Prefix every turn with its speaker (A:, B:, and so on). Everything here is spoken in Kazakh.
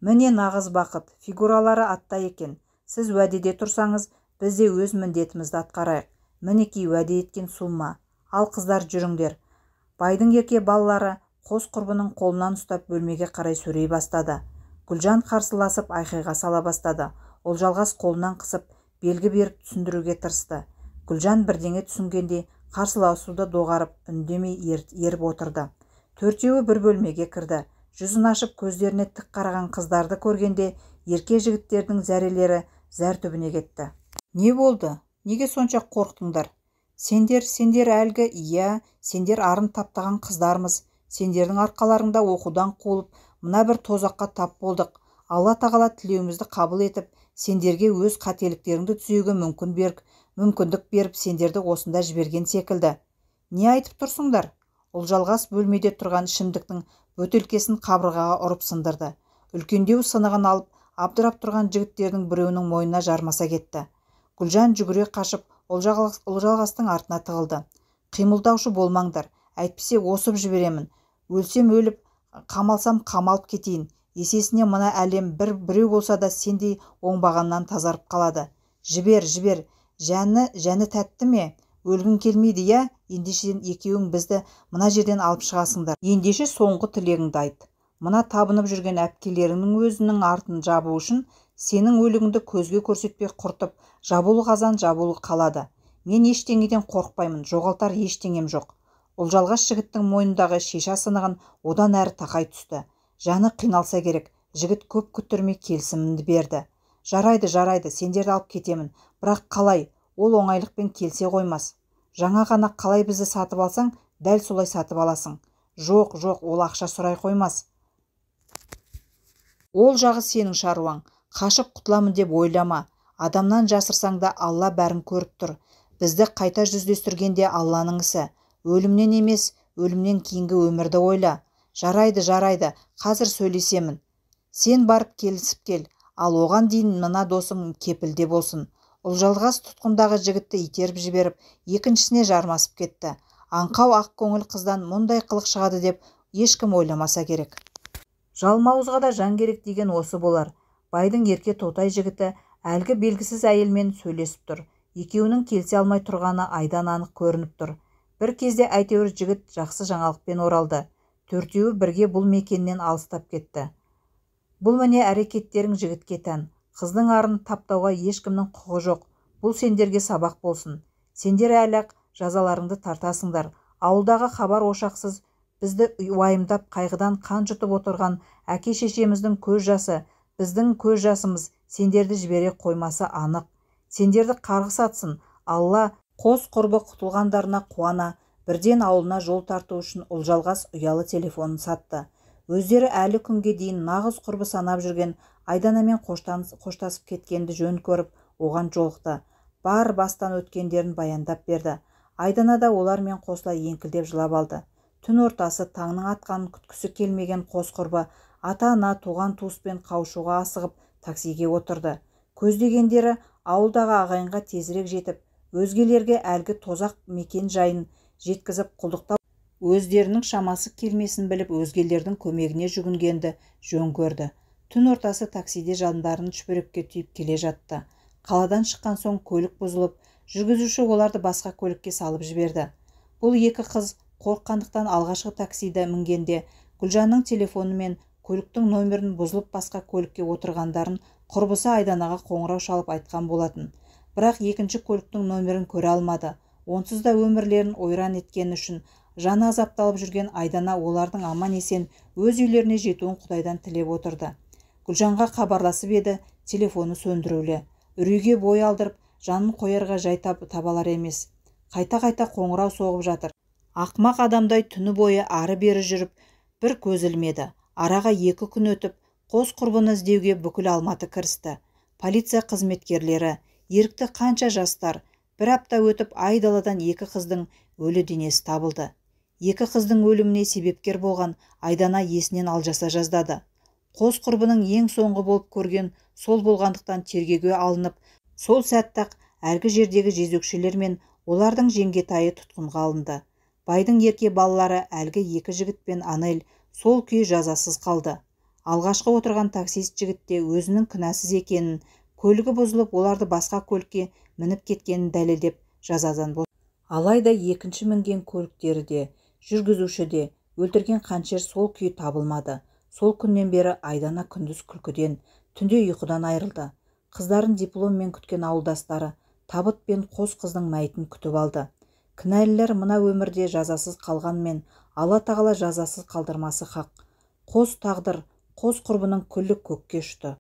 A: Міне нағыз бақыт, фигуралары атта екен. Сіз уәдеде тұрсаңыз, біз де өз міндетімізді атқарайық. Мінекей уәде еткен сумма. Ал қыздар жүріңдер. Байдың ерке балалары қос құрбының қолынан ұстап бөлмеге қарай сөрей бастады. Гүлжан қарсыласып айқайға сала бастады. Олжалғас қолынан қысып, белгі беріп түсіндіруге тырысты. Гүлжан бірдеңе түсінгенде қарсыласуды доғарып, үндемей еріп отырды. Төртеуі бір бөлмеге кірді. Жүзін ашып көздеріне тік қараған қыздарды көргенде ерке жігіттердің зәрелері зәр түбіне кетті. Не болды? Неге сонша қорқтыңдар? Сендер әлгі, иә, сендер арын таптаған қыздармыз. Сендердің арқаларыңда оқудан қуылып, мына бір тозаққа тап болдық. Алла тағала тілеуімізді қабыл етіп, сендерге өз қателіктеріңді түзеуге мүмкіндік беріп, сендерді осында жіберген секілді. Не айтып тұрсыңдар? Олжалғас бөлмеде тұрған ішімдіктің бөтелкесін қабырғаға ұрып сындырды. Үлкендеу сынығын алып, абдырап тұрған жігіттердің біреуінің мойнына жармаса кетті. Гүлжан жүгіре қашып, Олжалғастың артына тығылды. Қимылдаушы болмаңдар, әйтпесе осып жіберемін. Өлсем өліп, қамалсам қамалып кетейін. Есесіне мына әлем біреу болса да сендей оңбағаннан тазарып қалады. Жібер, жәні тәтті ме? Өлгің келмейді, иә? Ендеше екеуің бізді мына жерден алып шығасыңдар. Ендеше соңғы тілегіңді айт. Мына табынып жүрген әпкелеріңнің өзінің артын жабу үшін сенің өлігіңді көзге көрсетпей құртып, жабулы қазан жабулы қалады. Мен ештеңеден қорықпаймын, жоғалтар ештеңем жоқ. Олжалғас жігіттің мойнындағы шиша сынығын одан әрі тақай түсті. Жаны қиналса керек, жігіт көп күттірмей келісімді берді. Жарайды, сендерді алып кетемін. Бірақ қалай? Ол оңайлықпен келсе қоймас. Жаңа ғана қалай бізді сатып алсаң, дәл солай сатып аласың. Жоқ, ол ақша сұрай қоймас. Ол жағы сенің шаруаң. Қашып құтыламын деп ойлама. Адамнан жасырсаң да Алла бәрін көріп тұр. Бізді қайта жүздестіргенде Алланың ісі. Өлімнен емес, өлімнен кейінгі өмірді ойла. Жарайды, қазір сөйлесемін. Сен барып келісіп кел, ал оған дейін мына досың кепілде болсын. Олжалғас тұтқындағы жігітті итеріп жіберіп, екіншісіне жармасып кетті. Аңқау ақ көңіл қыздан мұндай қылық шығады деп ешкім ойламаса керек. Жалмауызға да жан керек деген осы болар. Байдың ерке тотай жігіті әлгі белгісіз әйелмен сөйлесіп тұр. Екеуінің келсе алмай тұрғаны айдан анық көрініп тұр. Бір кезде әйтеуір жігіт жақсы жаңалықпен оралды. Төртеуі бірге бұл мекеннен алыстап кетті. Бұл міне әрекеттерің жігітке тән. Қыздың арын таптауға ешкімнің құқы жоқ. Бұл сендерге сабақ болсын. Сендер әлі жазаларыңды тартасыңдар. Ауылдағы хабар ошақсыз бізді уайымдап қайғыдан қан жұтып отырған әке-шешеміздің көз жасы, біздің көз жасымыз сендерді жібере қоймасы анық. Сендерді қарғыс атсын. Алла қос құрбы құтылғандарына қуана, бірден ауылына жол тарту үшін Олжалғас ұялы телефонын сатты. Өздері әлі күнге дейін нағыз құрбы санап жүрген Айданамен қоштасып кеткенді жөн көріп, оған жолықты. Бар бастан өткендерін баяндап берді. Айдана да олармен қосыла еңкілдеп жылап алды. Түн ортасы таңның атқанын күткісі келмеген қос құрбы ата-ана туған туыспен қауышуға асығып таксиге отырды. Көздегендері ауылдағы ағайынға тезірек жетіп, өзгелерге әлгі тозақ мекен жайын жеткізіп құлдықтап, өздерінің шамасы келмесін біліп өзгелердің көмегіне жүгінгенді жөн көрді. Түн ортасы таксиде жандарын шүберекке түйіп келе жатты. Қаладан шыққан соң көлік бұзылып, жүргізуші оларды басқа көлікке салып жіберді. Бұл екі қыз қорыққандықтан алғашқы таксиді мінгенде Гүлжанның телефоны мен көліктің номерін бұзылып басқа көлікке отырғандарын құрбысы Айданаға қоңырау шалып айтқан болатын. Бірақ екінші көліктің номерін көре алмады. Онсыз да өмірлерін ойран еткені үшін жаны азапталып жүрген Айдана олардың аман есен өз үйлеріне жетуін Құдайдан тілеп отырды. Гүлжанға хабарласып еді, телефоны сөндірулі. Үрейге бой алдырып, жанын қоярға жай табалар емес. Қайта қоңырау соғып жатыр. Ақмақ адамдай түні бойы ары-бері жүріп, бір көз ілмеді. Араға 2 күн өтіп, қос құрбыны іздеуге бүкіл Алматы кірісті. Полиция қызметкерлері, ерікті қанша жастар, бір апта өтіп айдаладан 2 қыздың өлі денесі табылды. 2 қыздың өліміне себепкер болған Айдана есінен алжаса жаздады. Қос құрбының ең соңғы болып көрген сол болғандықтан тергеуге алынып, сол сәтті-ақ әлгі жердегі жезөкшелер мен олардың жеңгетайы тұтқынға алынды. Байдың ерке балалары әлгі 2 жігіт пен Анель сол күйі жазасыз қалды. Алғашқы отырған таксист жігіт те өзінің күнәсіз екенін, көлігі бұзылып оларды басқа көлікке мініп кеткенін дәлелдеп жазадан босатылды. Алайда екінші мінген көліктері де, жүргізуші де, өлтірген қаншер сол күйі табылмады. Сол күннен бері Айдана күндіз күлкіден, түнде ұйқыдан айырылды. Қыздарын дипломмен күткен ауылдастары табыт пен қос қыздың мәйітін күтіп алды. Кінәлілер мына өмірде жазасыз қалғанмен, Алла тағала жазасыз қалдырмасы хақ. Қос тағдыр, қос құрбының күллі көкке ұшты.